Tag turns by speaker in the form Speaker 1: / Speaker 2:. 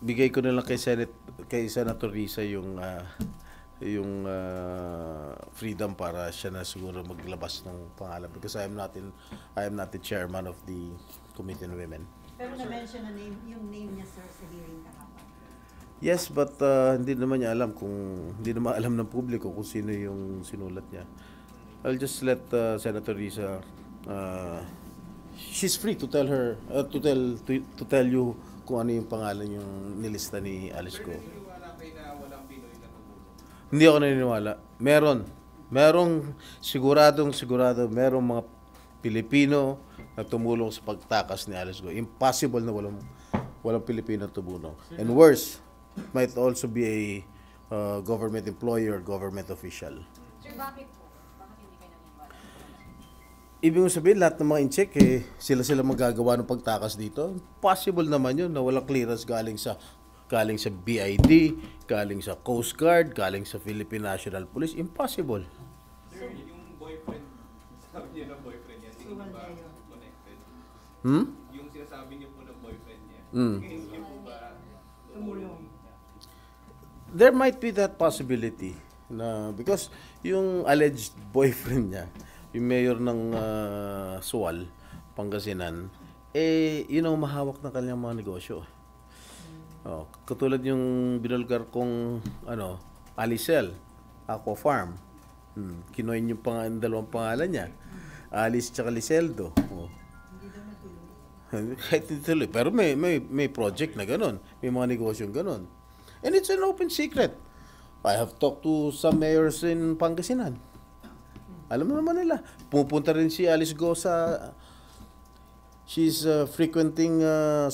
Speaker 1: bigay ko na lang kay Senator Risa yung freedom para siya na siguro maglabas ng pangalan because I am not the chairman of the Committee on Women.
Speaker 2: Pero na-mention na yung name niya, sir, sa hearing kahapon.
Speaker 1: Yes, but hindi naman alam ng publiko kung sino yung sinulat niya. I'll just let Senator Risa she's free to tell you kung ano yung pangalan yung nilista ni Alice Go. Hindi ako naniniwala. Merong sigurado, merong mga Pilipino na tumulong sa pagtakas ni Alice Go. Impossible na walang Pilipino tumulong. And worse, might also be a government employee or government official.
Speaker 3: Sir, bakit po? Bakit hindi kayo naniniwala?
Speaker 1: Ibig mo sabihin, lahat ng mga incheck, sila magagawa ng pagtakas dito? Possible naman yun na walang clearance galing sa BID, galing sa Coast Guard, galing sa Philippine National Police. Impossible.
Speaker 4: Sir, yung boyfriend, sabi niyo ng boyfriend niya, hindi ba connected? Yung sinasabi niyo po ng boyfriend niya, hindi po ba tumulong?
Speaker 1: There might be that possibility na because yung alleged boyfriend niya, yung mayor ng Sual, Pangasinan, mahawak ng kanyang mga negosyo. Katulad yung binulgar kong Alicel, Aqua Farm. Kinoin yung dalawang pangalan niya. Alice tsaka Liceldo. Kahit hindi tuloy. Pero may project na ganun. May mga negosyong ganun. And it's an open secret. I have talked to some mayors in Pangasinan. Alam mo naman nila. Pupunta rin si Alice Go she's frequenting